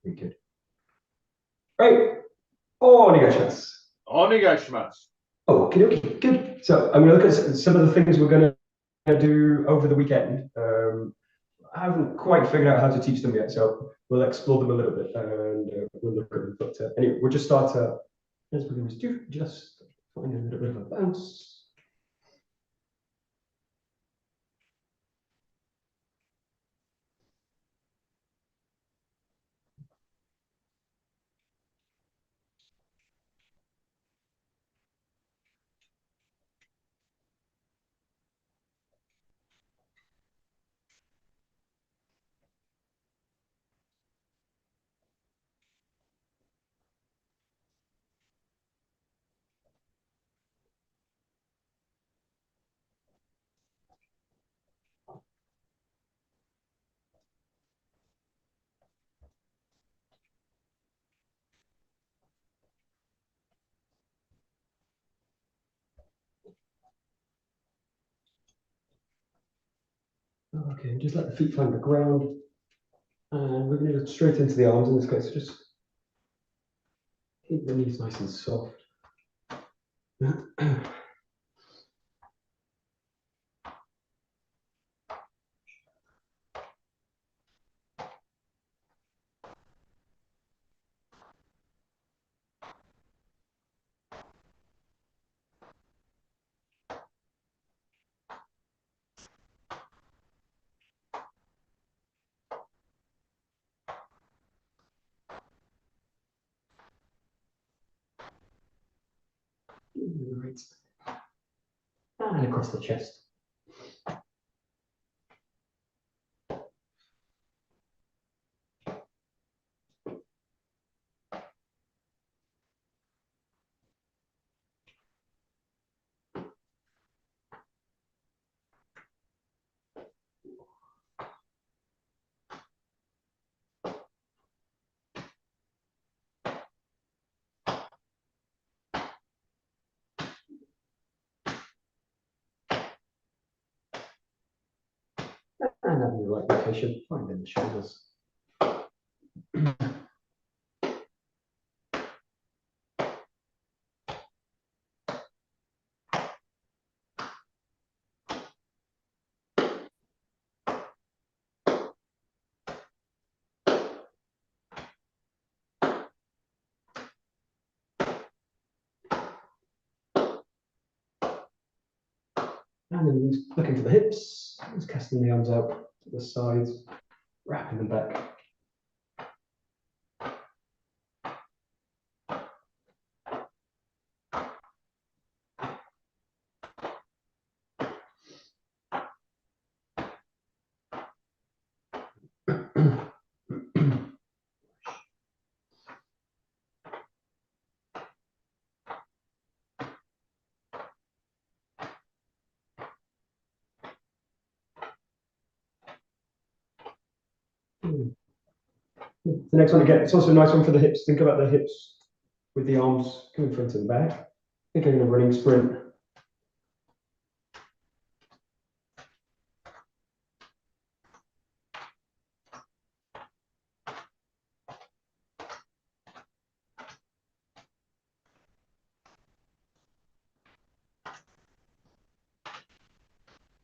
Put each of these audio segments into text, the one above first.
Very good. Right. Onegaishimasu. Onegaishimasu. Okay, okay, good. So I'm going to look at some of the things we're going to do over the weekend. I haven't quite figured out how to teach them yet, so we'll explore them a little bit and we'll look at them. But anyway, we'll just start as we always do, just find a little bit of a bounce. Okay, just let the feet find the ground. And we're going to go straight into the arms in this case. Just keep the knees nice and soft. Right. And across the chest. And having the right rotation, find in the shoulders. And then looking for the hips, just casting the arms out to the sides, wrapping them back. The next one again, it's also a nice one for the hips. Think about the hips with the arms coming front and back. Think in a running sprint.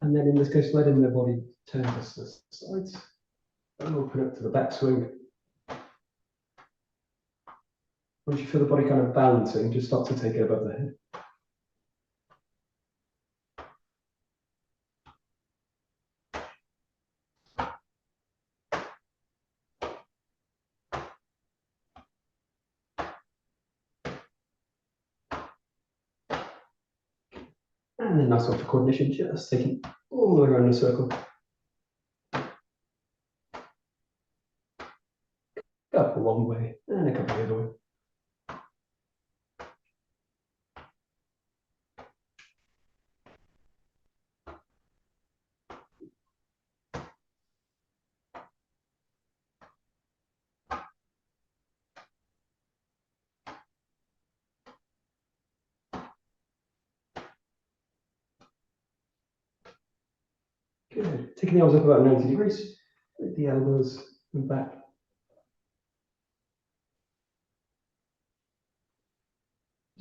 And then in this case, letting the body turn to the sides and open up to the back swing. Once you feel the body kind of balancing, just start to take it above the head. And then nice one for coordination, just taking all the way around the circle. Couple one way and a couple the other way. Good. Taking the arms up about 90 degrees, with the elbows and back.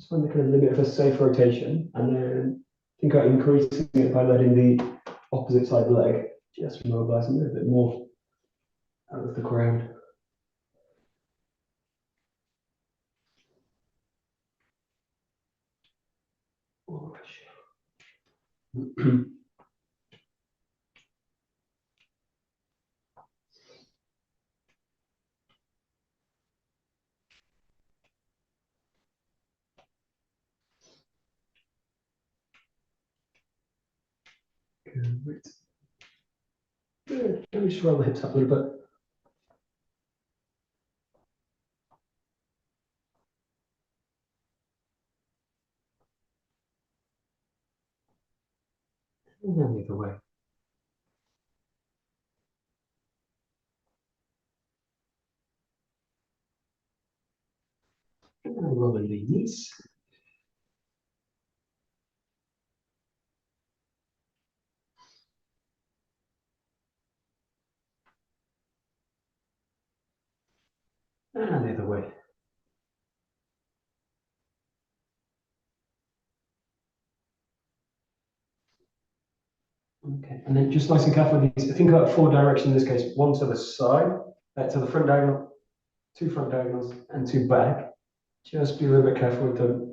just find the kind of limit of a safe rotation, and then think about increasing it by letting the opposite side leg just mobilize a little bit more out of the ground. Good. Let me just roll the hips up a little bit. And then the other way. And rolling the knees. And the other way. Okay, and then just nice and careful with these. Think about 4 directions in this case. 1 to the side, to the front diagonal, 2 front diagonals, and 2 back. Just be a little bit careful with them.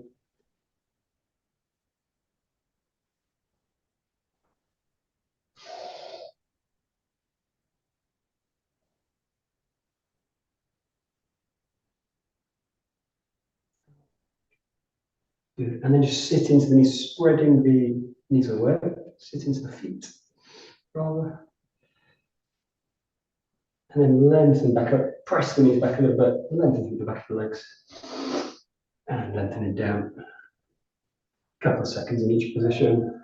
Good. And then just sit into the knees, spreading the knees away. Sit into the feet, rather. And then lengthen back up. Press the knees back a little bit. Lengthen through the back of the legs. And lengthen it down. A couple of seconds in each position.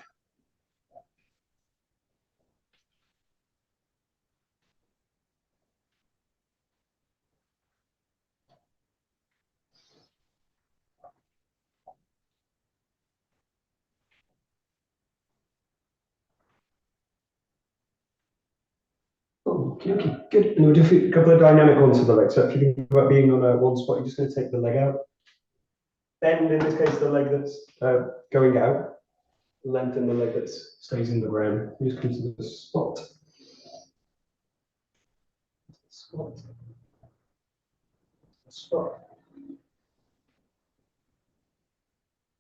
Okay, good. And we'll do a couple of dynamic ones for the leg. So if you think about being on one spot, you're just going to take the leg out. Bend, in this case, the leg that's going out. Lengthen the leg that stays in the ground. You just come to the spot. Spot. Spot.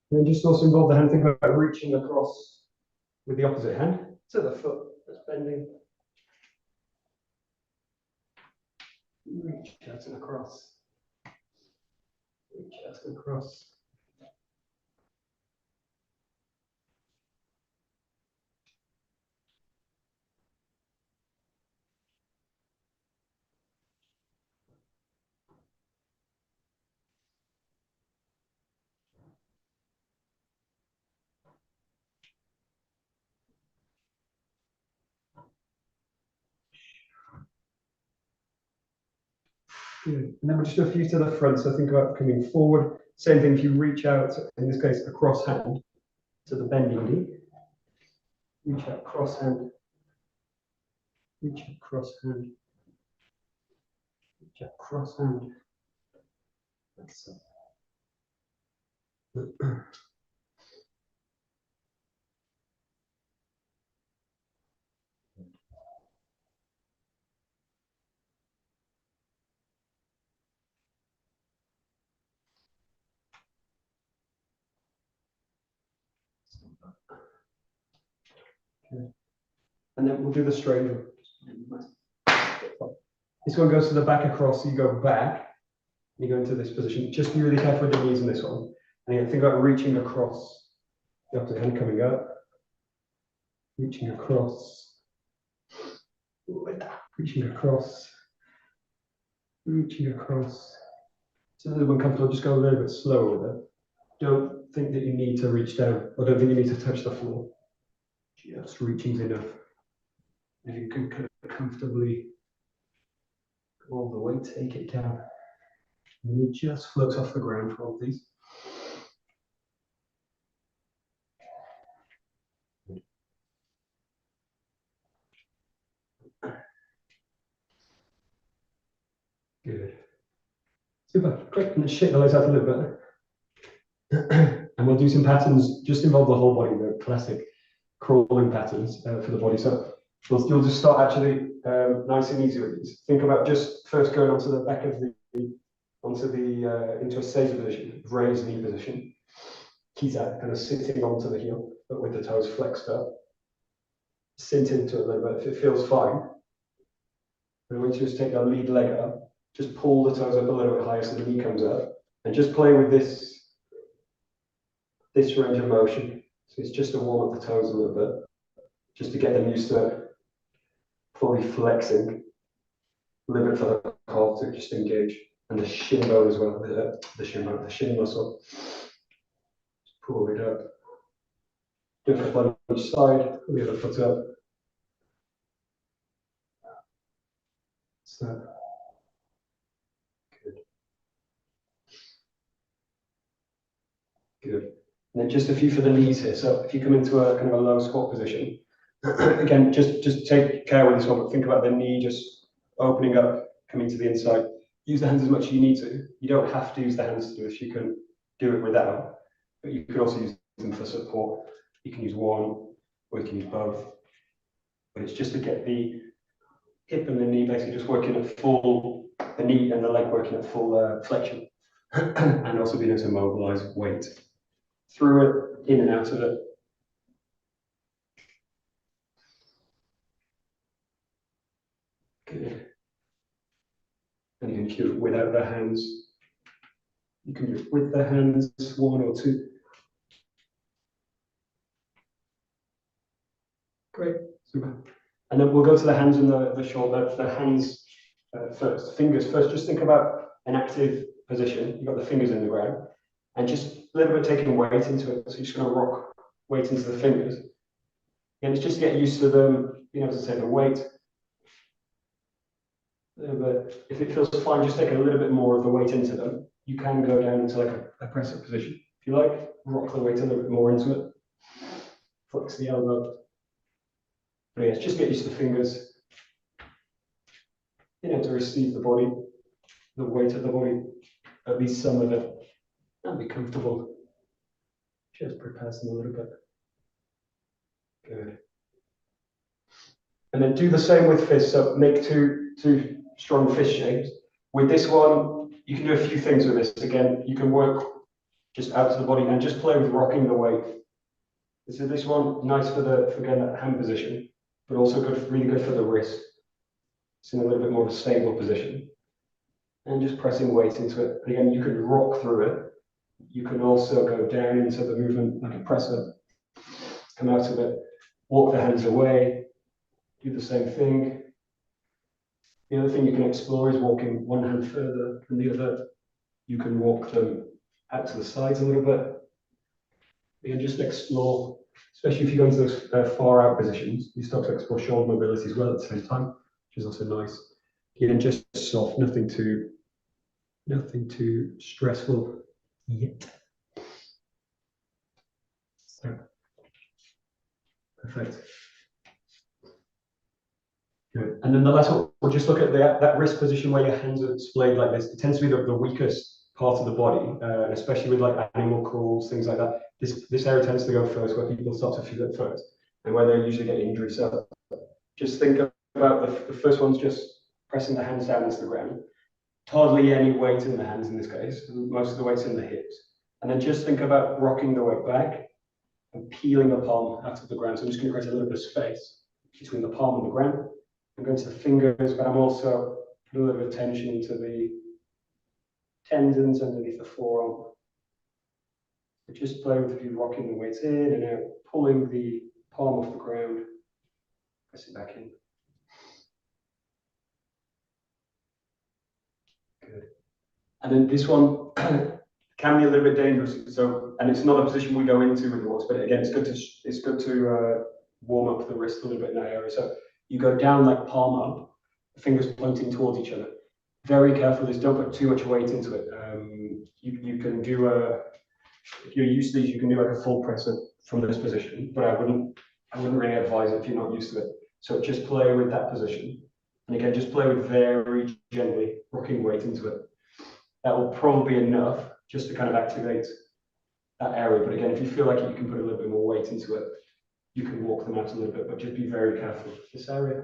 And then just also involve the hand. Think about reaching across with the opposite hand to the foot that's bending. Reach out and across. Reach out and across. Good. And then we'll just do a few to the front. So think about coming forward. Same thing if you reach out, in this case, across hand to the bending knee. Reach out, cross hand. Reach out, cross hand. Reach out, cross hand. That's it. Okay. And then we'll do the strange one. This one goes to the back across, so you go back, you go into this position. Just be really careful with the knees in this one. And you think about reaching across, the opposite hand coming up, reaching across, reaching across, reaching across. It's a little uncomfortable, just go a little bit slower with it. Don't think that you need to reach down, or don't think you need to touch the floor. Just reaching is enough. If you can comfortably go all the way, take it down. And you just float off the ground for all these. Good. Super. Great. And shake the legs out a little bit. And we'll do some patterns, just involve the whole body, the classic crawling patterns for the body. So you'll just start actually nice and easy with these. Think about just first going onto the back of into a seizure position, raised knee position. Kiza, kind of sitting onto the heel, but with the toes flexed up. Sink into it a little bit. If it feels fine, and once you just take your lead leg up, just pull the toes up a little bit higher so the knee comes up, and just play with this range of motion. So it's just to warm up the toes a little bit, just to get them used to fully flexing. A little bit for the calf to just engage, and the shin bone as well, the shin muscle. Just pull it up. Different foot on each side, the other foot up. So, good. Good. And then just a few for the knees here. So if you come into a kind of a low squat position, again, just take care with this one, but think about the knee just opening up, coming to the inside. Use the hands as much as you need to. You don't have to use the hands to do this. You can do it without, but you could also use them for support. You can use one, or you can use both. But it's just to get the hip and the knee basically just working at full, the knee and the leg working at full flexion, and also being able to mobilize weight through it, in and out of it. Good. And you can do it without the hands. You can do it with the hands, one or two. Great, super. And then we'll go to the hands and the shoulder. The hands first, fingers first. Just think about an active position. You've got the fingers in the ground, and just a little bit taking weight into it. So you're just going to rock weight into the fingers. And it's just to get used to them, being able to take the weight. A little bit. If it feels fine, just take a little bit more of the weight into them. You can go down into like a press-up position. If you like, rock the weight a little bit more into it. Flex the elbow. But yes, just get used to the fingers. You know, to receive the body, the weight of the body, at least some of it, and be comfortable. Just prepare them a little bit. Good. And then do the same with fists. So make two strong fist shapes. With this one, you can do a few things with this. Again, you can work just out to the body and just play with rocking the weight. So this one, nice for again, that hand position, but also good, really good for the wrist. It's in a little bit more of a stable position. And just pressing weight into it. Again, you could rock through it. You can also go down into the movement like a press up, come out of it, walk the hands away, do the same thing. The other thing you can explore is walking one hand further than the other. You can walk them out to the sides a little bit. You can just explore, especially if you go into those far out positions, you start to explore shoulder mobility as well at the same time, which is also nice. Again, just soft, nothing too stressful yet. So, perfect. Good. And then the last one, we'll just look at that wrist position where your hands are displayed like this. It tends to be the weakest part of the body, especially with like animal crawls, things like that. This area tends to go first, where people start to feel it first, and where they usually get injury. So just think about the first one's just pressing the hands down into the ground. Hardly any weight in the hands in this case. Most of the weight's in the hips. And then just think about rocking the weight back and peeling the palm out of the ground. So I'm just going to create a little bit of space between the palm and the ground. I'm going to the fingers, but I'm also putting a little bit of tension into the tendons underneath the forearm. So just play with you rocking the weight in and out, pulling the palm off the ground, press it back in. Good. And then this one can be a little bit dangerous. So, and it's not a position we go into with the walks, but again, it's good to warm up the wrist a little bit in that area. So you go down like palm up, the fingers pointing towards each other. Very careful, just don't put too much weight into it. You can do if you're used to these, you can do like a full press up from this position, but I wouldn't really advise it if you're not used to it. So just play with that position. And again, just play with very gently rocking weight into it. That will probably be enough just to kind of activate that area. But again, if you feel like it, you can put a little bit more weight into it. You can walk them out a little bit, but just be very careful. This area,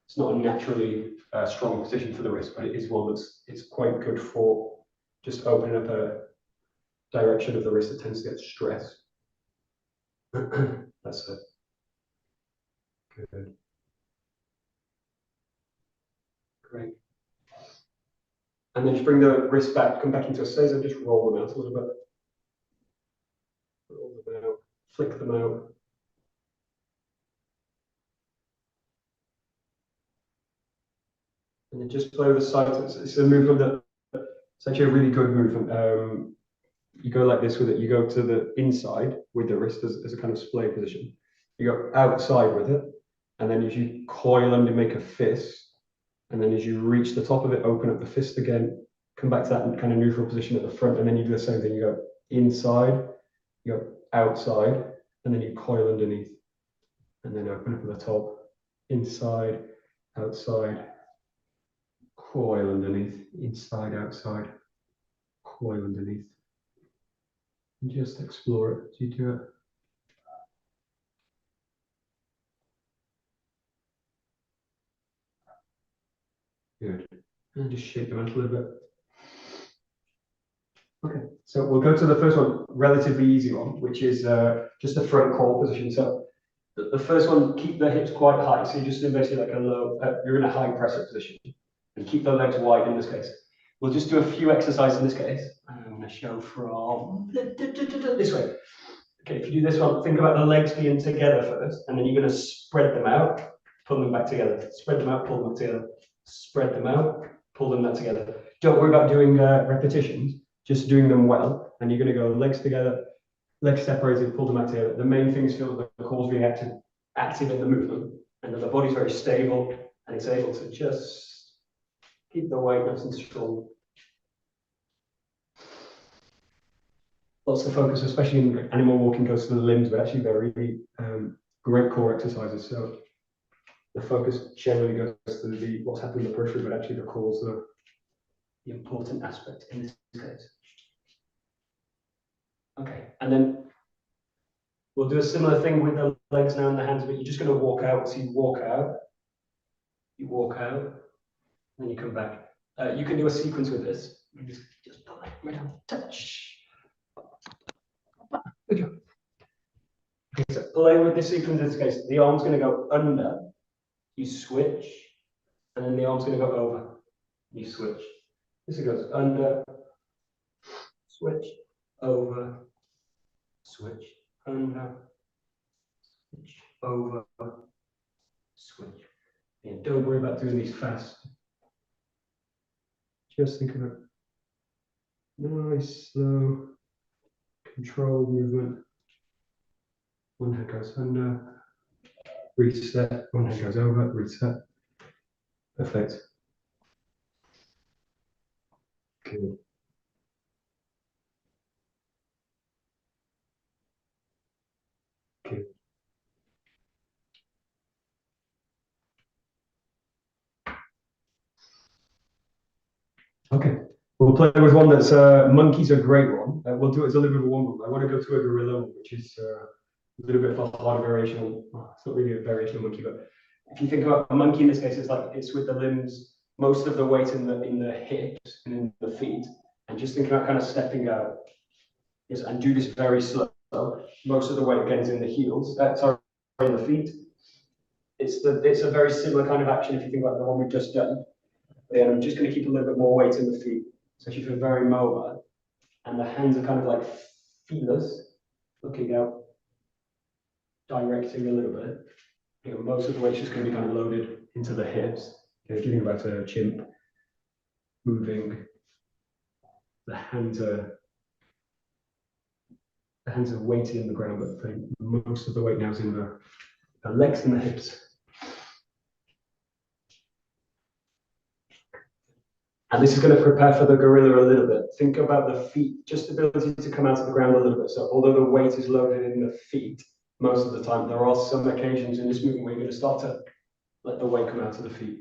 it's not a naturally strong position for the wrist, but it is one it's quite good for just opening up a direction of the wrist that tends to get stressed. That's it. Good. Great. And then just bring the wrist back, come back into a 𝗧𝗪, just roll them out a little bit. Roll them out, flick them out. And then just play with the sides. It's a movement that it's actually a really good movement. You go like this with it. You go to the inside with the wrist as a kind of splay position. You go outside with it, and then as you coil under, make a fist. And then as you reach the top of it, open up the fist again, come back to that kind of neutral position at the front, and then you do the same thing. You go inside, you go outside, and then you coil underneath. And then open up at the top, inside, outside, coil underneath, inside, outside, coil underneath. And just explore it as you do it. Good. And just shake them out a little bit. Okay, so we'll go to the first one, relatively easy one, which is just the front core position. So the first one, keep the hips quite high. So you're just in basically like a low, you're in a high press up position. And keep the legs wide in this case. We'll just do a few exercises in this case. I'm going to show from this way. Okay, if you do this one, think about the legs being together first, and then you're going to spread them out, pull them back together. Spread them out, pull them back together. Spread them out, pull them back together. Don't worry about doing repetitions, just doing them well. And you're going to go legs together, legs separated, pull them back together. The main thing is feel that the core's being active in the movement, and that the body's very stable, and it's able to just keep the weight nice and strong. Lots of focus, especially in animal walking, goes to the limbs, but actually they're really great core exercises. So the focus generally goes to what's happening in the periphery, but actually the core is the important aspect in this case. Okay, and then we'll do a similar thing with the legs now and the hands, but you're just going to walk out. So you walk out, and then you come back. You can do a sequence with this. You just pull it right down, touch. Good job. Okay, so play with this sequence in this case. The arm's going to go under, you switch, and then the arm's going to go over, you switch. This goes under, switch, over, switch, under, switch, over, switch. And don't worry about doing these fast. Just think of it. Nice, slow, controlled movement. One hand goes under, reset, one hand goes over, reset. Perfect. Good. Good. Okay, we'll play with one that's monkey's a great one. We'll do it as a little bit of one. I want to go to a gorilla, which is a little bit of a harder variation. Well, it's not really a variation of monkey, but if you think about a monkey in this case, it's with the limbs, most of the weight in the hips and in the feet, and just think about kind of stepping out. Yes, and do this very slow. Most of the weight again is in the heels. Sorry, in the feet. It's a very similar kind of action if you think about the one we've just done. Then I'm just going to keep a little bit more weight in the feet, so you feel very mobile, and the hands are kind of like feelers, looking out, directing a little bit. You know, most of the weight's just going to be kind of loaded into the hips. Okay, giving about a chimp, moving. The hands are weighted in the ground, but most of the weight now is in the legs and the hips. And this is going to prepare for the gorilla a little bit. Think about the feet, just the ability to come out of the ground a little bit. So although the weight is loaded in the feet, most of the time, there are some occasions in this movement where you're going to start to let the weight come out of the feet.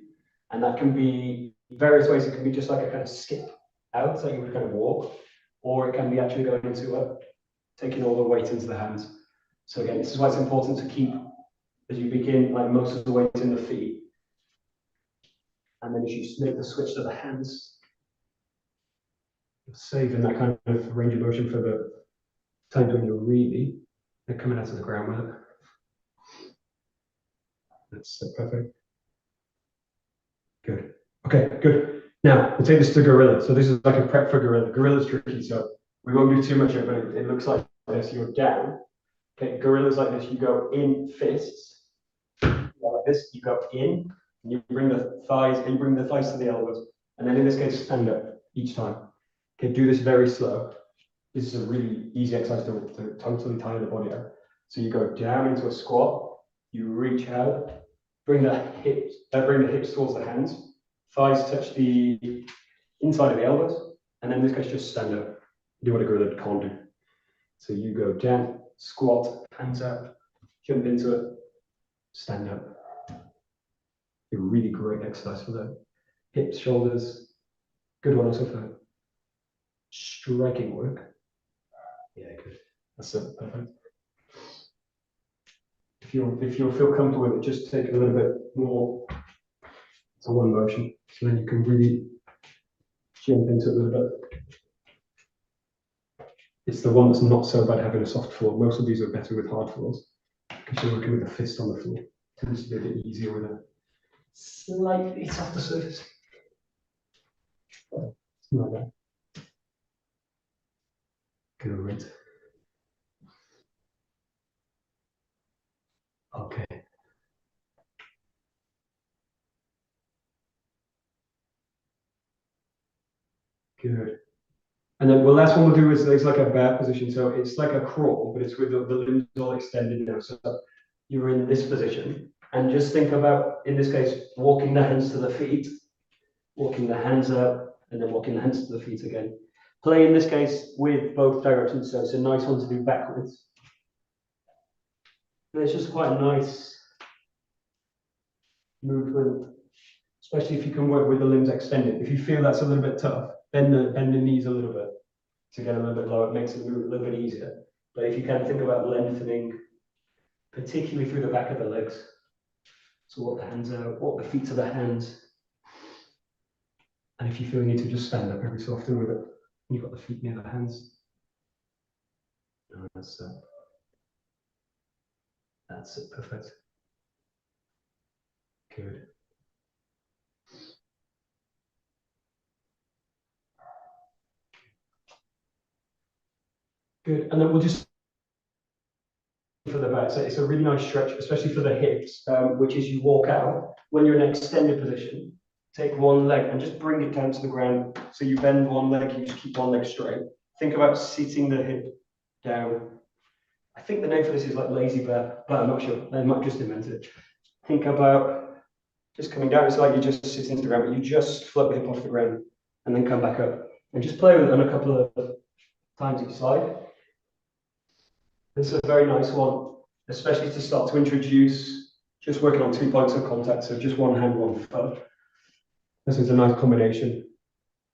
And that can be various ways. It can be just like a kind of skip out, so you would kind of walk, or it can be actually going into a taking all the weight into the hands. So again, this is why it's important to keep, as you begin, like most of the weight in the feet. And then as you make the switch to the hands, you're saving that kind of range of motion for the times when you're really coming out of the ground with it. That's perfect. Good. Okay, good. Now, we'll take this to gorilla. So this is like a prep for gorilla. Gorilla's tricky, so we won't do too much of it, but it looks like this. You're down. Okay, gorilla's like this. You go in fists. Like this, you go in, and you bring the thighs, and you bring the thighs to the elbows. And then in this case, stand up each time. Okay, do this very slow. This is a really easy exercise to totally tire the body out. So you go down into a squat, you reach out, bring the hips towards the hands, thighs touch the inside of the elbows, and then in this case just stand up. Do what a gorilla can't do. So you go down, squat, hands up, jump into it, stand up. A really great exercise for the hips, shoulders. Good one also for striking work. Yeah, good. That's it. Perfect. If you feel comfortable with it, just take a little bit more to one motion, so then you can really jump into it a little bit. It's the one that's not so bad having a soft floor. Most of these are better with hard floors because you're working with the fist on the floor. It tends to be a bit easier with a slightly softer surface. Something like that. Good. Okay. Good. And then the last one we'll do is like a bear position. So it's like a crawl, but it's with the limbs all extended now. So you're in this position. And just think about, in this case, walking the hands to the feet, walking the hands up, and then walking the hands to the feet again. Play in this case with both directions. So it's a nice one to do backwards. And it's just quite a nice movement, especially if you can work with the limbs extended. If you feel that's a little bit tough, bend the knees a little bit to get a little bit lower. It makes it move a little bit easier. But if you can think about lengthening, particularly through the back of the legs. So walk the hands out, walk the feet to the hands. And if you feel you need to just stand up every so often with it, you've got the feet near the hands. Oh, that's it, perfect. Good. Good, and then we'll just for the back. So it's a really nice stretch, especially for the hips, which is you walk out. When you're in an extended position, take one leg and just bring it down to the ground. So you bend one leg, you just keep one leg straight. Think about sitting the hip down. I think the name for this is like lazy bear, but I'm not sure. They might just invent it. Think about just coming down. It's like you just sit into the ground, but you just float the hip off the ground and then come back up. And just play with it on a couple of times each side. This is a very nice one, especially to start to introduce just working on 2 points of contact. So just one hand, one foot. This is a nice combination.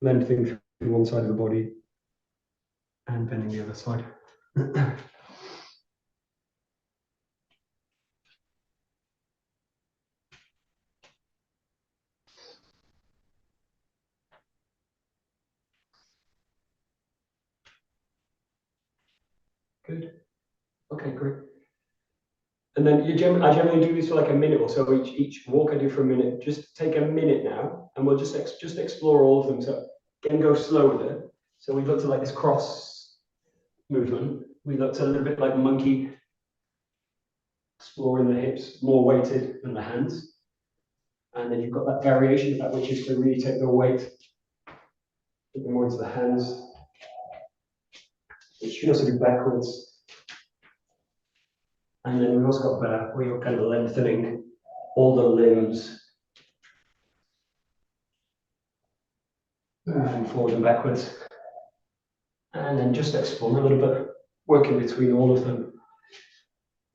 Lengthening through one side of the body and bending the other side. Good. Okay, great. And then I generally do this for like a minute or so each walk I do for a minute. Just take a minute now, and we'll just explore all of them. So again, go slow with it. So we looked at like this cross movement. We looked at a little bit like monkey, exploring the hips, more weighted than the hands. And then you've got that variation of that, which is to really take the weight, put them more into the hands. Which you can also do backwards. And then we've also got bear, where you're kind of lengthening all the limbs, moving forward and backwards. And then just explore a little bit, working between all of them.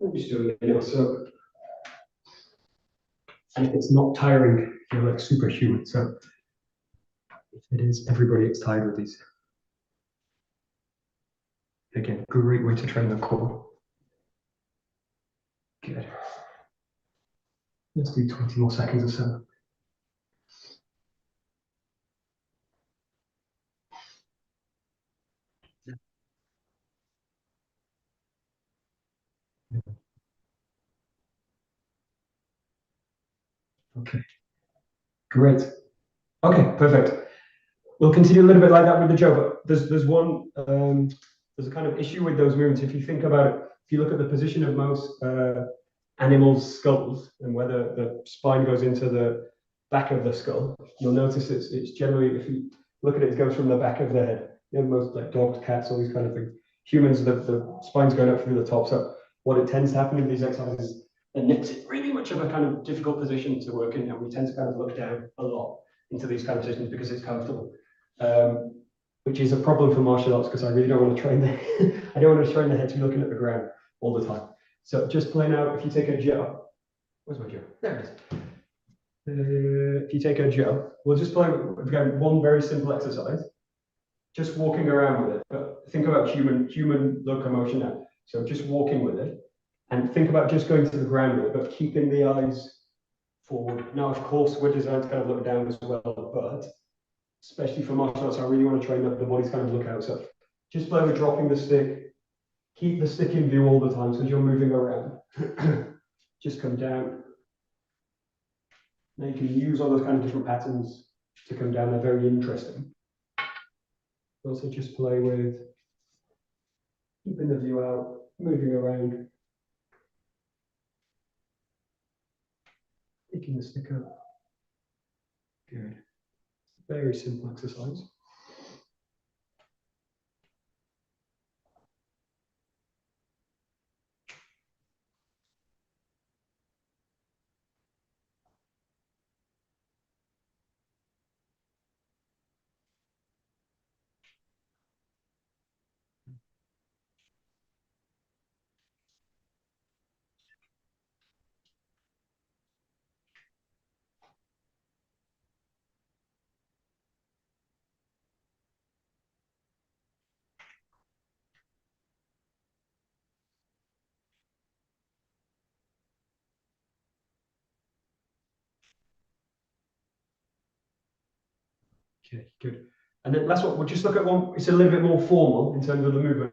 I'm just doing a minute or so. And if it's not tiring, you're like superhuman. So if it is, everybody gets tired with these. Again, great way to train the core. Good. Let's do 20 more seconds or so. Okay, great. Okay, perfect. We'll continue a little bit like that with the Joe, but there's a kind of issue with those movements. If you think about it, if you look at the position of most animals' skulls and whether the spine goes into the back of the skull, you'll notice it's generally, if you look at it, it goes from the back of the head. You know, most like dogs, cats, all these kind of things. Humans, the spine's going up through the top. So what it tends to happen in these exercises, it makes it really much of a kind of difficult position to work in, and we tend to kind of look down a lot into these kind of positions because it's comfortable. Which is a problem for martial arts because I really don't want to train the I don't want to train the head to be looking at the ground all the time. So just play now. If you take a Joe, where's my Joe? There it is. If you take a Joe, we'll just play again one very simple exercise. Just walking around with it. But think about human locomotion now. So just walking with it, and think about just going to the ground with it, but keeping the eyes forward. Now, of course, we're designed to kind of look down as well, but especially for martial arts, I really want to train up the body's kind of look out. So just play with dropping the stick. Keep the stick in view all the time so as you're moving around. Just come down. Now you can use all those kind of different patterns to come down. They're very interesting. Also just play with keeping the view out, moving around. Picking the stick up. Good. Very simple exercise. Okay, good. And then last one, we'll just look at one, it's a little bit more formal in terms of the movement.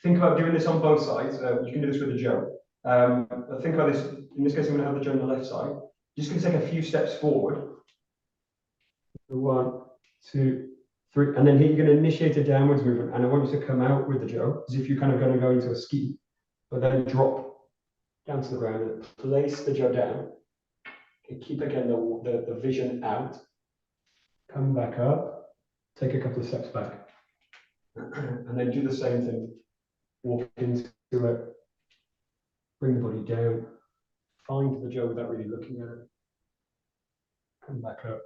Think about doing this on both sides. You can do this with the Joe. But think about this, in this case, I'm going to have the Joe on the left side. Just going to take a few steps forward. 1, 2, 3. And then here you're going to initiate a downwards movement. And I want you to come out with the Joe as if you're kind of going to go into a ski, but then drop down to the ground and place the Joe down. Okay, keep again the vision out. Come back up, take a couple of steps back, and then do the same thing. Walk into it, bring the body down, find the Joe without really looking at it. Come back up,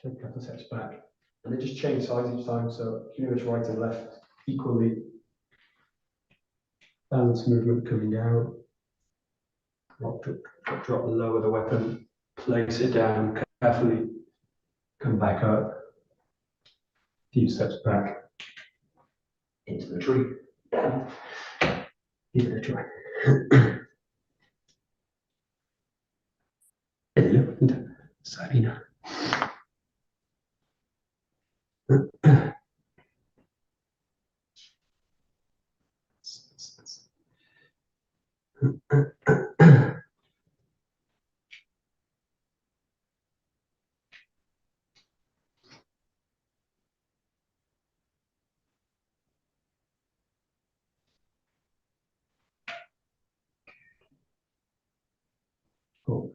take a couple of steps back, and then just change sides each time. So pretty much right and left equally. Balance movement coming out. Drop, lower the weapon, place it down carefully, come back up, few steps back, into the tree, down, give it a try. Sabina.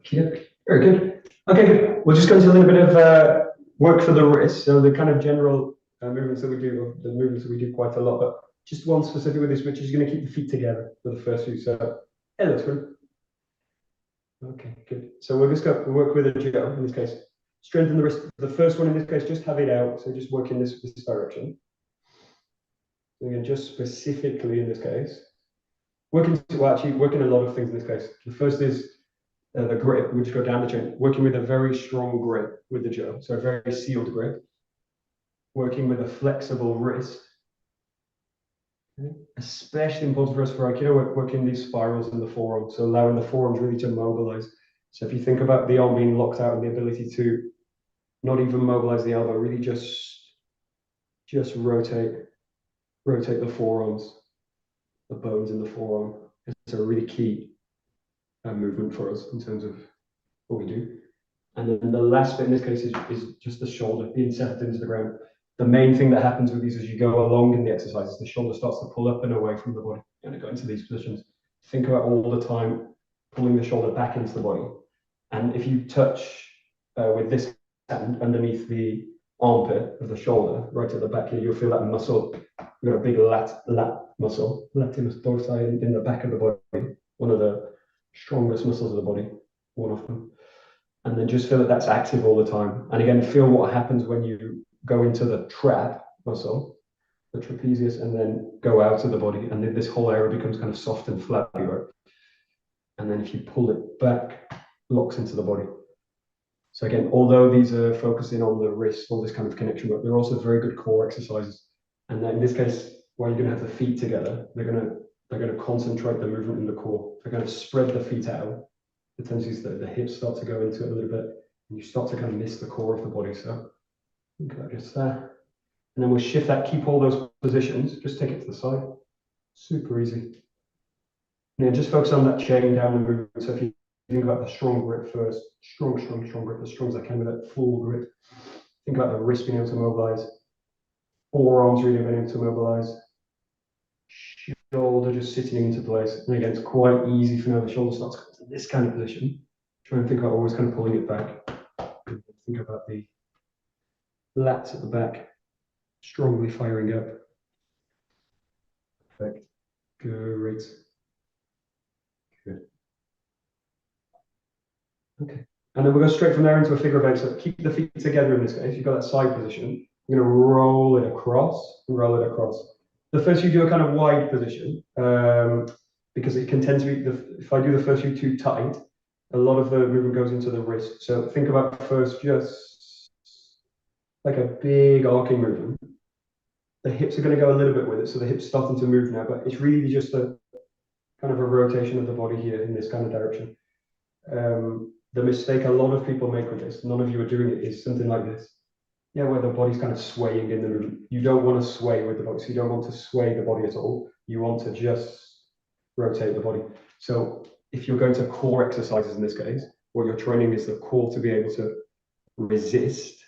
Okay, very good. Okay, good. We'll just go into a little bit of work for the wrist. So the kind of general movements that we do, the movements that we do quite a lot, but just one specific with this, which is going to keep the feet together for the first few. So, hello, screen. Okay, good. So we'll just go work with a Joe in this case. Strengthen the wrist. The first one in this case, just have it out. So just work in this direction. So again, just specifically in this case, working a lot of things in this case. The first is the grip. We just go down the chain, working with a very strong grip with the Joe. So a very sealed grip. Working with a flexible wrist. Especially important for us for Aikido, working these spirals in the forearm, so allowing the forearms really to mobilize. So if you think about the arm being locked out and the ability to not even mobilize the elbow, really just rotate the forearms, the bones in the forearm. It's a really key movement for us in terms of what we do. And then the last bit in this case is just the shoulder being set into the ground. The main thing that happens with these as you go along in the exercise is the shoulder starts to pull up and away from the body. You're going to go into these positions. Think about all the time pulling the shoulder back into the body. And if you touch with this hand underneath the armpit of the shoulder, right at the back here, you'll feel that muscle. We've got a big lat muscle, latimus dorsi in the back of the body, one of the strongest muscles of the body, one of them. And then just feel that that's active all the time. And again, feel what happens when you go into the trap muscle, the trapezius, and then go out of the body. And then this whole area becomes kind of soft and flabby, right? And then if you pull it back, locks into the body. So again, although these are focusing on the wrist, all this kind of connection work, they're also very good core exercises. And then in this case, while you're going to have the feet together, they're going to concentrate the movement in the core. They're going to spread the feet out. The tendency is that the hips start to go into it a little bit, and you start to kind of miss the core of the body. So think about just that. And then we'll shift that, keep all those positions, just take it to the side. Super easy. And then just focus on that chain down the movement. So if you think about the strong grip first, strong grip, as strong as I can with that full grip. Think about the wrist being able to mobilize, forearms really being able to mobilize, shoulder just sitting into place. And again, it's quite easy for now. The shoulder starts to come to this kind of position. Try and think about always kind of pulling it back. Think about the lats at the back, strongly firing up. Perfect. Great. Good. Okay. And then we'll go straight from there into a figure of eight. So keep the feet together in this case. You've got that side position. You're going to roll it across and roll it across. The first you do a kind of wide position because it can tend to be, if I do the first few too tight, a lot of the movement goes into the wrist. So think about first just like a big arcing movement. The hips are going to go a little bit with it. So the hips starting to move now, but it's really just a kind of a rotation of the body here in this kind of direction. The mistake a lot of people make with this, none of you are doing it, is something like this. Yeah, where the body's kind of swaying in the movement. You don't want to sway with the body, so you don't want to sway the body at all. You want to just rotate the body. So if you're going to core exercises in this case, what you're training is the core to be able to resist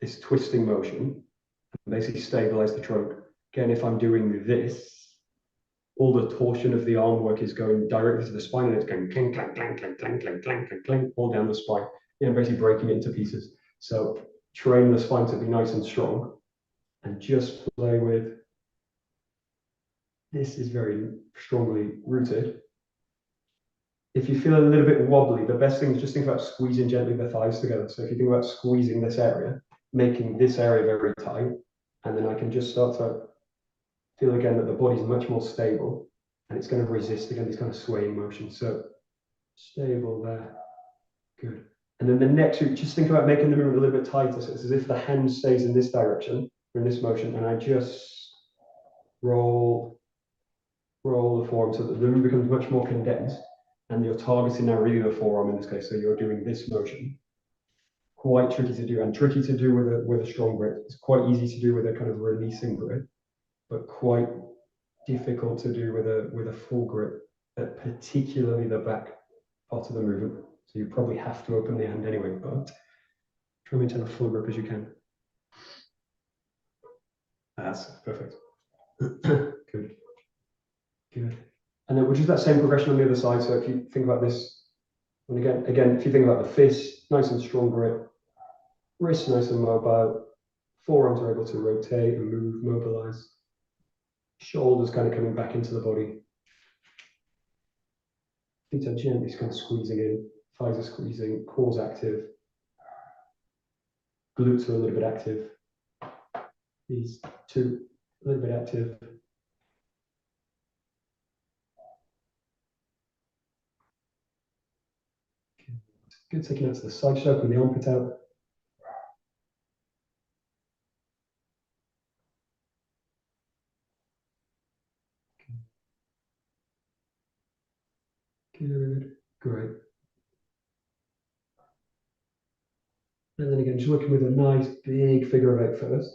this twisting motion and basically stabilize the trunk. Again, if I'm doing this, all the torsion of the arm work is going directly to the spine, and it's going clink, clank, clank, clank, clank, clank, clank, clank, clank, all down the spine, and basically breaking it into pieces. So train the spine to be nice and strong, and just play with. This is very strongly rooted. If you feel a little bit wobbly, the best thing is just think about squeezing gently the thighs together. So if you think about squeezing this area, making this area very tight, and then I can just start to feel again that the body's much more stable, and it's going to resist again these kind of swaying motions. So stable there, good. And then the next, just think about making the movement a little bit tighter. So it's as if the hand stays in this direction, or in this motion, and I just roll the forearm so that the movement becomes much more condensed, and you're targeting now really the forearm in this case. So you're doing this motion. Quite tricky to do, and tricky to do with a strong grip. It's quite easy to do with a kind of releasing grip, but quite difficult to do with a full grip, particularly the back part of the movement. So you probably have to open the hand anyway, but try and maintain a full grip as you can. That's perfect. Good. Good. And then we'll do that same progression on the other side. So if you think about this, and again, if you think about the fist, nice and strong grip, wrist nice and mobile, forearms are able to rotate and move, mobilize. Shoulders kind of coming back into the body. Feet are gently kind of squeezing in, thighs are squeezing, core's active. Glutes are a little bit active. These two, a little bit active. Good, taking out to the side, just open the armpit out. Good. Great. And then again, just working with a nice big figure of eight first.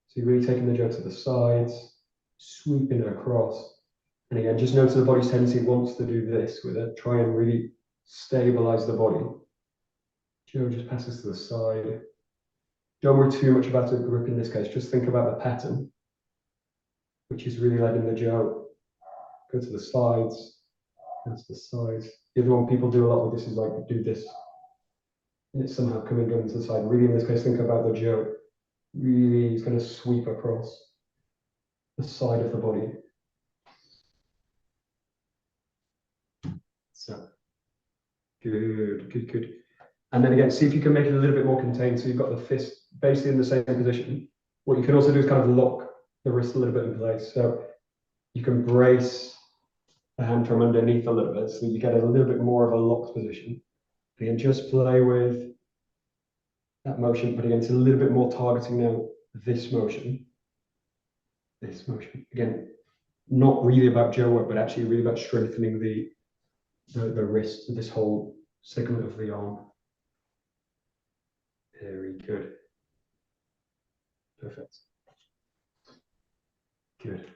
So you're really taking the jaw to the sides, sweeping it across. And again, just notice the body's tendency wants to do this with it. Try and really stabilize the body. Jaw just passes to the side. Don't worry too much about the grip in this case. Just think about the pattern, which is really letting the jaw go to the sides, go to the sides. The other one people do a lot with this is like do this. And it's somehow coming down to the side. Really, in this case, think about the jaw. Really, it's going to sweep across the side of the body. So, good, good, good. And then again, see if you can make it a little bit more contained. So you've got the fist basically in the same position. What you can also do is kind of lock the wrist a little bit in place. So you can brace the hand from underneath a little bit, so you get a little bit more of a locked position. Again, just play with that motion, but again, it's a little bit more targeting now this motion. This motion. Again, not really about jaw work, but actually really about strengthening the wrist, this whole segment of the arm. Very good. Perfect. Good.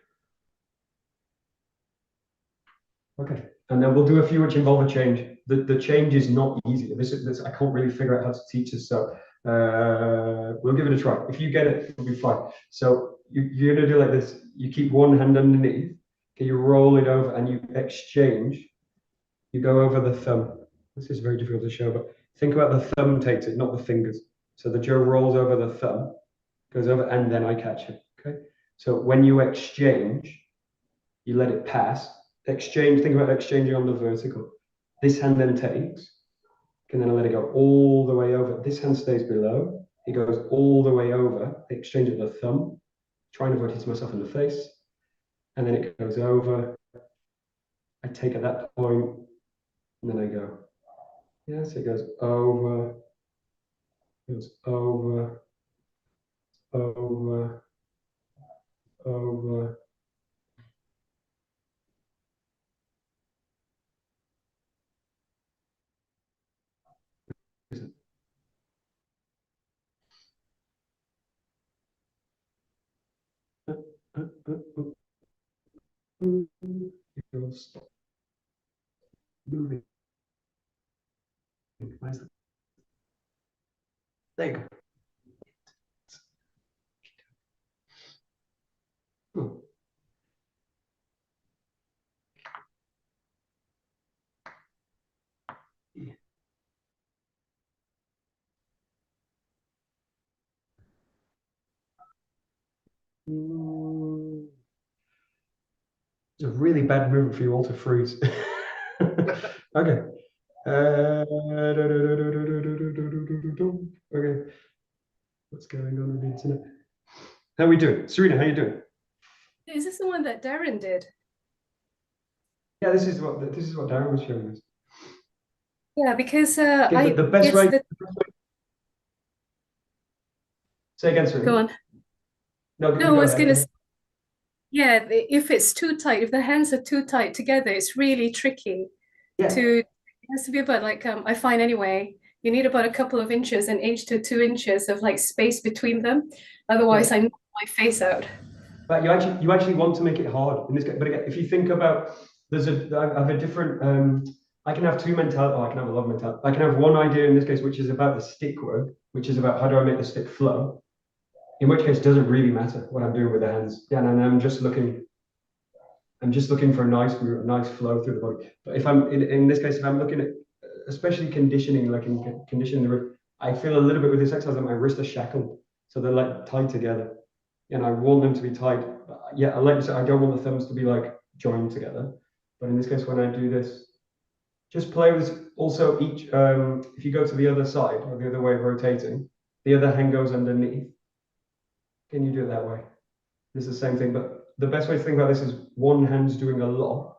Okay, and then we'll do a few which involve a change. The change is not easy. This I can't really figure out how to teach this, so we'll give it a try. If you get it, it'll be fine. So you're gonna do like this. You keep one hand underneath. Okay, you roll it over and you exchange. You go over the thumb. This is very difficult to show, but think about the thumb takes it, not the fingers. So the jaw rolls over the thumb, goes over, and then I catch it. Okay. So when you exchange, you let it pass. Exchange, think about exchanging on the vertical. This hand then takes, and then I let it go all the way over. This hand stays below. It goes all the way over. I exchange with the thumb, trying to avoid hitting myself in the face. And then it goes over. I take at that point, and then I go. Yes, it goes over, over, over, over. Stop moving. There you go. Oh. Yeah. It's a really bad movement for you all to freeze. Okay. Okay. What's going on with the internet? How are we doing? Serena, how are you doing? Is this the one that Darren did? Yeah, this is what Darren was showing us. Yeah, because Okay, the best way. Say again, Serena. Go on. No, I was going to say, yeah, if it's too tight, if the hands are too tight together, it's really tricky. Yeah. It has to be about like, I find anyway, you need about a couple of inches, an inch to 2 inches of like space between them. Otherwise, I knock my face out. But you actually want to make it hard in this case. But again, if you think about, I have a different, I can have two mentality, I can have a lot of mentality. I can have one idea in this case, which is about the stick work, which is about how do I make the stick flow. In which case, it doesn't really matter what I'm doing with the hands. Yeah, and I'm just looking for a nice flow through the body. But if I'm in this case, if I'm looking at especially conditioning, like in conditioning the wrist, I feel a little bit with this exercise that my wrists are shackled, so they're like tied together, and I want them to be tight. Yeah, I like you said, I don't want the thumbs to be like joined together. But in this case, when I do this, just play with also each. If you go to the other side or the other way of rotating, the other hand goes underneath. Can you do it that way? It's the same thing, but the best way to think about this is one hand's doing a lot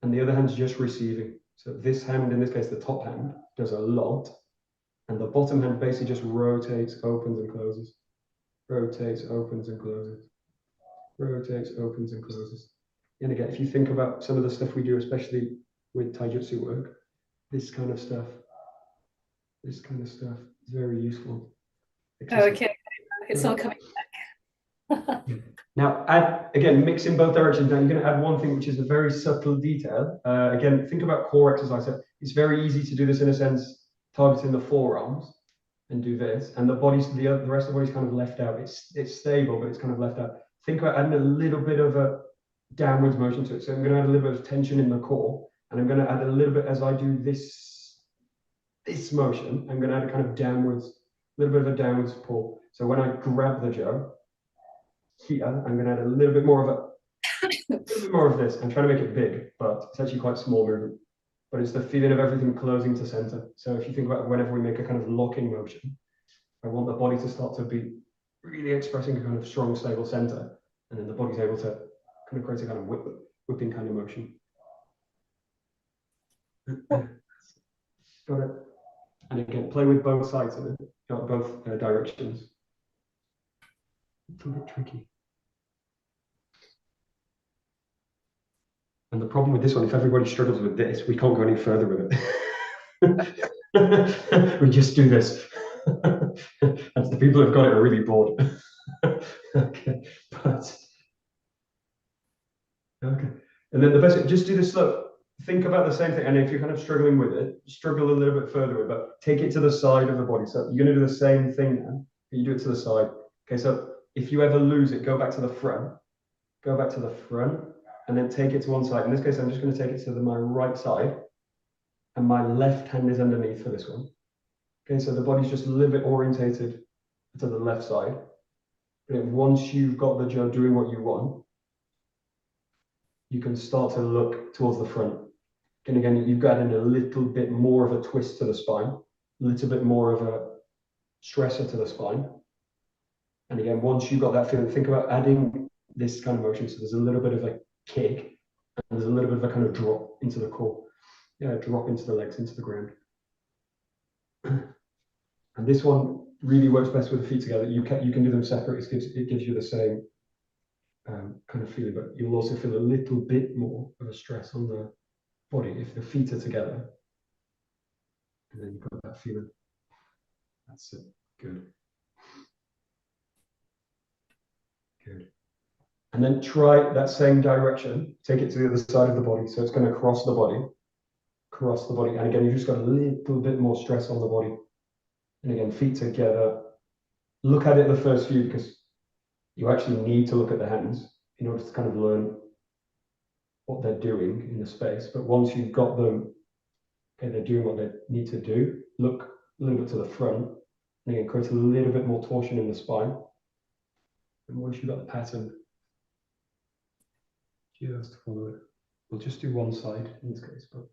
and the other hand's just receiving. So this hand, in this case, the top hand, does a lot, and the bottom hand basically just rotates, opens and closes. Rotates, opens and closes. Rotates, opens and closes. And again, if you think about some of the stuff we do, especially with taijutsu work. This kind of stuff is very useful. Okay, it's all coming back. Now, again, mixing both directions. Now, you're going to add one thing, which is a very subtle detail. Again, think about core exercise. It's very easy to do this in a sense, targeting the forearms and do this, and the rest of the body's kind of left out. It's stable, but it's kind of left out. Think about adding a little bit of a downwards motion to it. So I'm going to add a little bit of tension in the core, and I'm going to add a little bit as I do this motion. I'm going to add a kind of little bit of a downwards pull. So when I grab the 𝘭 here, I'm going to add a little bit more of this. I'm trying to make it big, but it's actually quite small movement. But it's the feeling of everything closing to center. So if you think about whenever we make a kind of locking motion, I want the body to start to be really expressing a kind of strong, stable center, and then the body's able to kind of create a kind of whipping kind of motion. Got it. And again, play with both sides of it, both directions. It's a bit tricky. And the problem with this one, if everybody struggles with this, we can't go any further with it. We just do this. And the people who've got it are really bored. Okay, okay. And then the best, just do the slow. Think about the same thing. And if you're kind of struggling with it, struggle a little bit further with it, but take it to the side of the body. So you're going to do the same thing now, but you do it to the side. Okay, so if you ever lose it, go back to the front. Go back to the front. And then take it to one side. In this case, I'm just going to take it to my right side, and my left hand is underneath for this one. Okay, so the body's just a little bit orientated to the left side. But then once you've got the 𝘭 doing what you want, you can start to look towards the front. And again, you've got in a little bit more of a twist to the spine, a little bit more of a stressor to the spine. And again, once you've got that feeling, think about adding this kind of motion. So there's a little bit of a kick, and there's a little bit of a kind of drop into the core, drop into the legs, into the ground. And this one really works best with the feet together. You can do them separate. It gives you the same kind of feeling, but you'll also feel a little bit more of a stress on the body if the feet are together. And then you've got that feeling. That's it. Good. Good. And then try that same direction, take it to the other side of the body. So it's going to cross the body. And again, you've just got a little bit more stress on the body. And again, feet together. Look at it the first few, because you actually need to look at the hands in order to kind of learn what they're doing in the space. But once you've got them, okay, they're doing what they need to do, look a little bit to the front. And again, create a little bit more torsion in the spine. And once you've got the pattern, just follow it. We'll just do one side in this case, but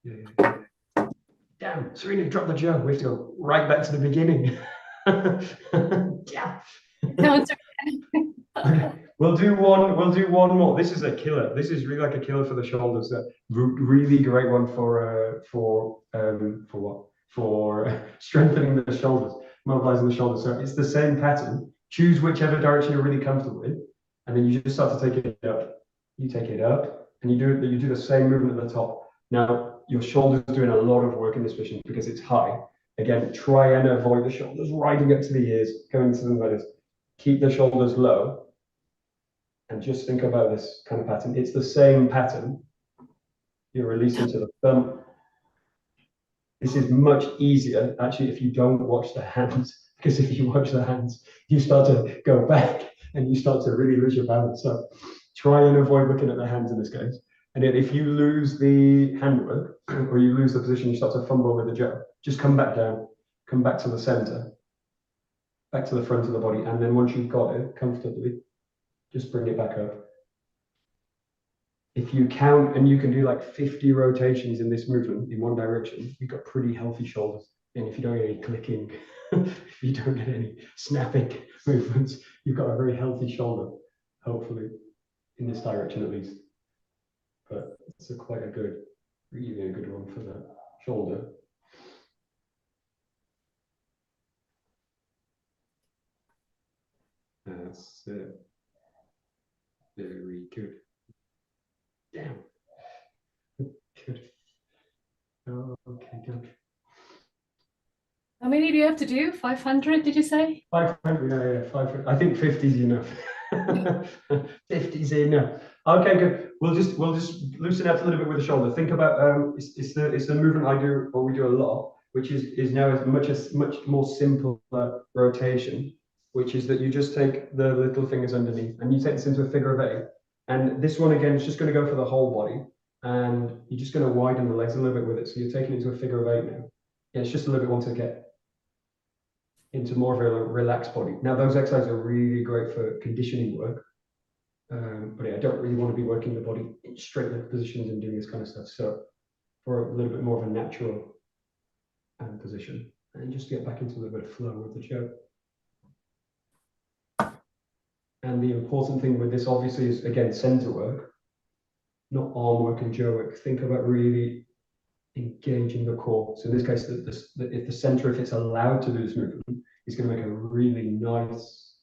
yeah. Damn, Serena dropped the 𝘭. We have to go right back to the beginning. Yeah. No, it's okay. Okay. We'll do one more. This is a killer. This is really like a killer for the shoulders. A really great one for what? For strengthening the shoulders, mobilizing the shoulders. So it's the same pattern. Choose whichever direction you're really comfortable with, and then you just start to take it up. You take it up, and you do the same movement at the top. Now your shoulders are doing a lot of work in this position because it's high. Again, try and avoid the shoulders riding up to the ears, going to the letters. Keep the shoulders low, and just think about this kind of pattern. It's the same pattern. You're releasing to the thumb. This is much easier, actually, if you don't watch the hands, because if you watch the hands, you start to go back and you start to really lose your balance. So try and avoid looking at the hands in this case. And then if you lose the handwork or you lose the position, you start to fumble with the 𝘭, just come back down, come back to the center, back to the front of the body. And then once you've got it comfortably, just bring it back up. If you count and you can do like 50 rotations in this movement in one direction, you've got pretty healthy shoulders. And if you don't get any clicking, if you don't get any snapping movements, you've got a very healthy shoulder, hopefully, in this direction at least. But it's quite a good, really a good one for the shoulder. That's it. Very good. Damn. Good. Oh, okay, good. How many do you have to do? 500, did you say? 500, yeah, 500. I think 50 is enough. 50 is enough. Okay, good. We'll just loosen up a little bit with the shoulder. Think about it's the movement I do, or we do a lot, which is now a much more simple rotation, which is that you just take the little fingers underneath and you take this into a figure of eight. And this one again is just going to go for the whole body, and you're just going to widen the legs a little bit with it. So you're taking it into a figure of eight now. Yeah, it's just a little bit want to get into more of a relaxed body. Now, those exercises are really great for conditioning work. But yeah, I don't really want to be working the body in straight leg positions and doing this kind of stuff. So for a little bit more of a natural position, and just get back into a little bit of flow with the Joe. And the important thing with this obviously is, again, center work, not arm work and Joe work. Think about really engaging the core. So in this case, if the center, if it's allowed to do this movement, is going to make a really nice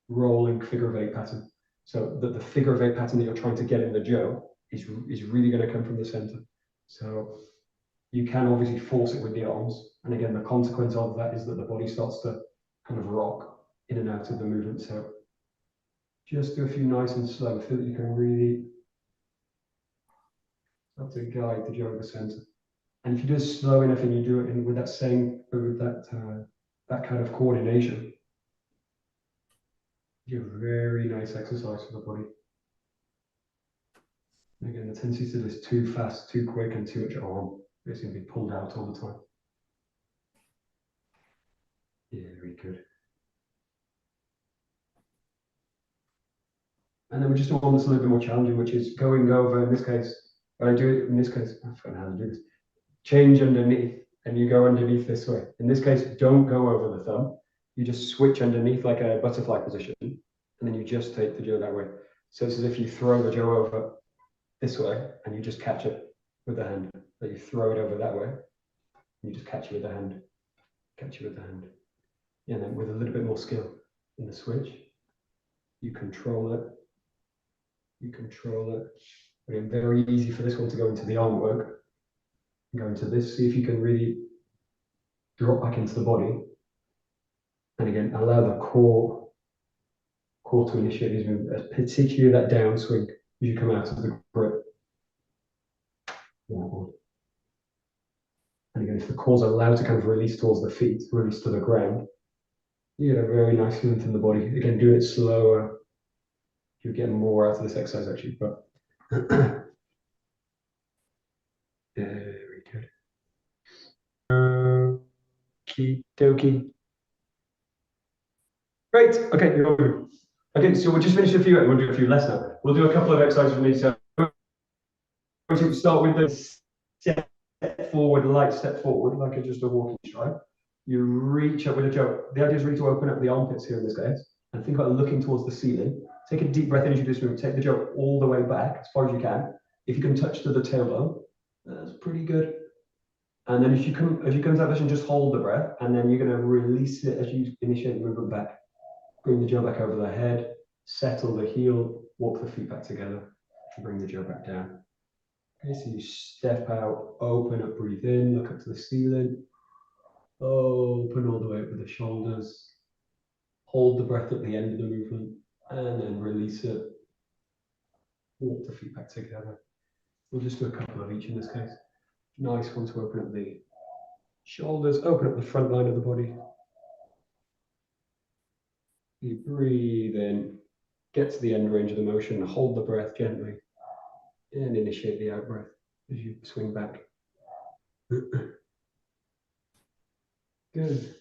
rolling figure of eight pattern. So that the figure of eight pattern that you're trying to get in the Joe is really going to come from the center. So you can obviously force it with the arms. And again, the consequence of that is that the body starts to kind of rock in and out of the movement. So just do a few nice and slow. Feel that you can really start to guide the Joe at the center. And if you do it slow enough and you do it with that same, with that kind of coordination, you have a very nice exercise for the body. And again, the tendency to do this too fast, too quick, and too much arm. It's going to be pulled out all the time. Yeah, very good. And then we just want this a little bit more challenging, which is going over, in this case, when I do it, in this case, I forgot how to do this. Change underneath, and you go underneath this way. In this case, don't go over the thumb. You just switch underneath like a butterfly position, and then you just take the Joe that way. So it's as if you throw the Joe over this way, and you just catch it with the hand. That you throw it over that way, and you just catch it with the hand. Catch it with the hand. And then with a little bit more skill in the switch, you control it. You control it. Again, very easy for this one to go into the arm work. Go into this, see if you can really drop back into the body. And again, allow the core to initiate these movements, particularly that downswing as you come out of the grip. And again, if the core's allowed to kind of release towards the feet, release to the ground, you get a very nice movement in the body. Again, doing it slower, you're getting more out of this exercise actually, but very good. Okie dokie. Great. Okay. Okay. So we'll just finish a few. We'll do a few less now. We'll do a couple of exercises from these. So we're going to start with the step forward, light step forward, like just a walking stride. You reach up with a Joe. The idea is really to open up the armpits here in this case, and think about looking towards the ceiling. Take a deep breath in as you do this move. Take the Joe all the way back as far as you can. If you can touch to the tailbone, that's pretty good. And then as you come to that position, just hold the breath, and then you're going to release it as you initiate the movement back. Bring the Joe back over the head, settle the heel, walk the feet back together, and bring the Joe back down. Okay, so you step out, open up, breathe in, look up to the ceiling, open all the way up with the shoulders, hold the breath at the end of the movement, and then release it, walk the feet back together. We'll just do a couple of each in this case. Nice one to open up the shoulders, open up the front line of the body. You breathe in, get to the end range of the motion, hold the breath gently, and initiate the out breath as you swing back. Good.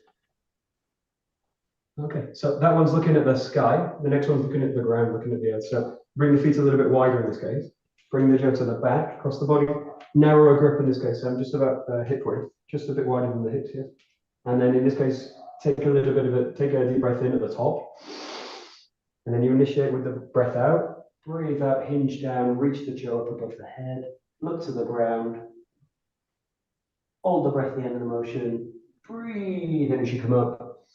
Okay, so that one's looking at the sky. The next one's looking at the ground, looking at the earth. So bring the feet a little bit wider in this case. Bring the Joe to the back, across the body. Narrower grip in this case. So I'm just about hip width, just a bit wider than the hips here. And then in this case, take a little bit of it, take a deep breath in at the top. And then you initiate with the breath out. Breathe out, hinge down, reach the Joe up above the head. Look to the ground. Hold the breath at the end of the motion. Breathe in as you come up.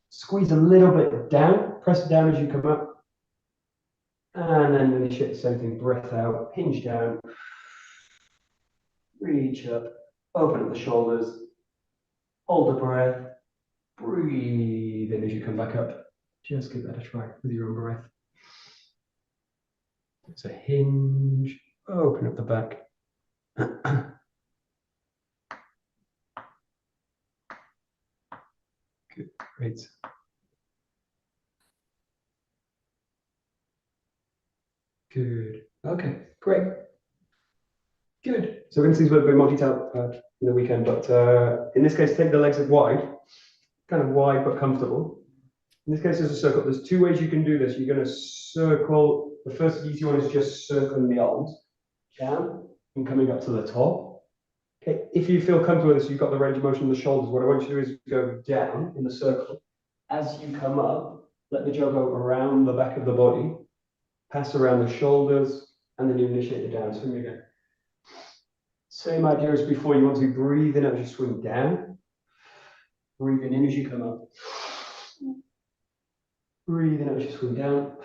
Squeeze a little bit down. Press down as you come up. And then initiate the same thing. Breath out, hinge down. reach up, open up the shoulders, hold the breath, breathe in as you come back up. Just give that a try with your own breath. It's a hinge, open up the back. Good, great. Good, okay, great. Good. So we're going to see this a little bit more detail in the weekend, but in this case, take the legs up wide, kind of wide but comfortable. In this case, there's a circle. There's two ways you can do this. You're going to circle. The first easy one is just circling the arms down and coming up to the top. Okay. If you feel comfortable with this, you've got the range of motion in the shoulders. What I want you to do is go down in the circle. As you come up, let the jaw go around the back of the body, pass around the shoulders, and then you initiate the down swing again. Same idea as before. You want to breathe in as you swing down. Breathing in as you come up. Breathe in as you swing down.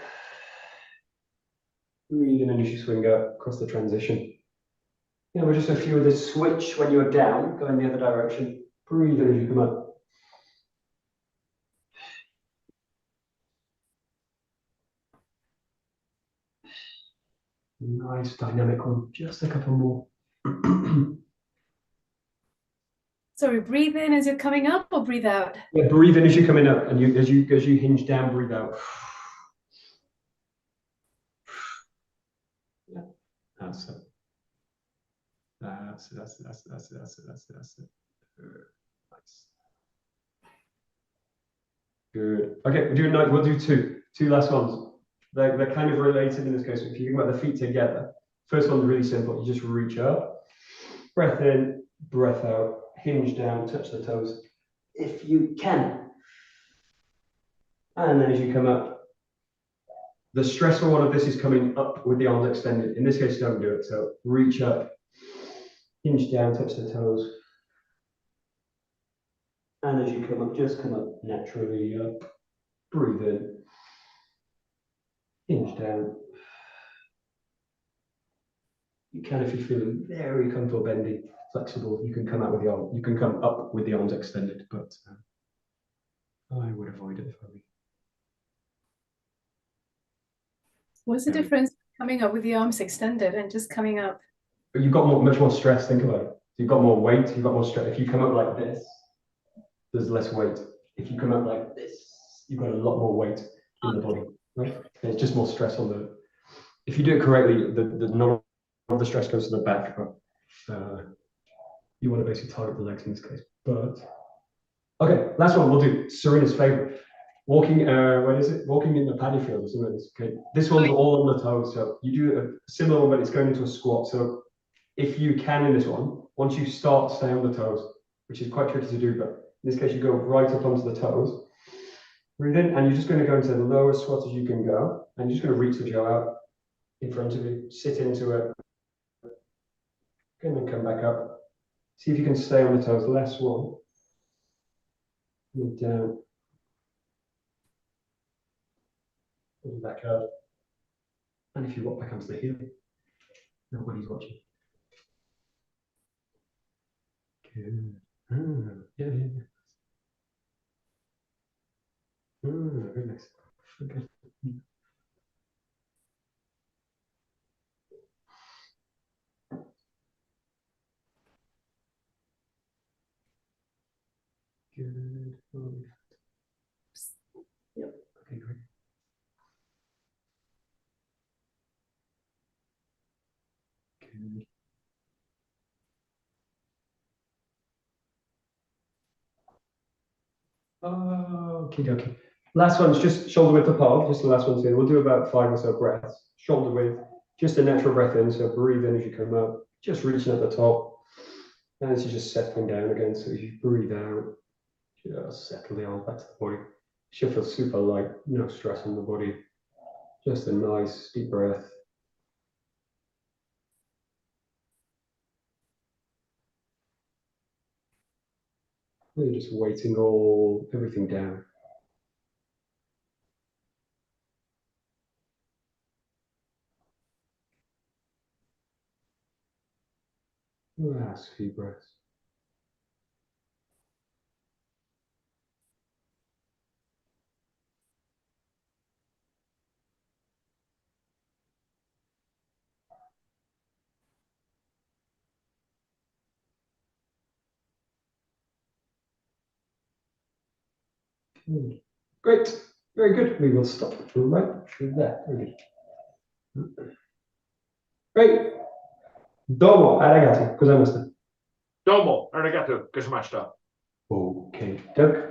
Breathe in as you swing up across the transition. Yeah, we're just a few of the switch when you're down, going the other direction. Breathe in as you come up. Nice dynamic one. Just a couple more. Sorry, breathe in as you're coming up or breathe out? Yeah, breathe in as you're coming up, and as you hinge down, breathe out. Yeah, that's it. That's it. Nice. Good. Okay, we'll do two last ones. They're kind of related in this case. If you think about the feet together, first one's really simple. You just reach up, breath in, breath out, hinge down, touch the toes if you can. And then as you come up, the stressful one of this is coming up with the arms extended. In this case, don't do it. So reach up, hinge down, touch the toes. And as you come up, just come up naturally up. Breathe in. Hinge down. You can, if you're feeling very comfortable bending, flexible, you can come out with the arm. You can come up with the arms extended, but I would avoid it if I were you. What's the difference coming up with the arms extended and just coming up? But you've got much more stress. Think about it. You've got more weight. You've got more stress. If you come up like this, there's less weight. If you come up like this, you've got a lot more weight in the body. Right? There's just more stress on the. If you do it correctly, none of the stress goes to the back, but you want to basically target the legs in this case. But okay, last one we'll do. Serena's favorite. Walking. What is it? Walking in the paddy field or something like this. Okay. This one's all on the toes, so you do a similar one, but it's going into a squat. So if you can in this one, once you start, stay on the toes, which is quite tricky to do, but in this case, you go right up onto the toes. Breathe in, and you're just going to go into the lowest squat as you can go, and you're just going to reach the jaw out in front of you, sit into it, and then come back up. See if you can stay on the toes. Last one. Move down. Move back up. And if you walk back onto the heel, nobody's watching. Good. Yeah. Very nice. Okay. Good. Yep. Okay, great. Good. Okay. Last one's just shoulder width apart, just the last one's here. We'll do about 5 or so breaths. Shoulder width, just a natural breath in, so breathe in as you come up, just reaching at the top. And as you're just settling down again, so as you breathe out, just settle the arms back to the body. You should feel super light, no stress on the body. Just a nice deep breath. Really just weighting everything down. Last few breaths. Great, very good. We will stop right there. Very good. Great. Domo arigato, gozaimashita. Domo arigato gozaimasu. Okay, Doug.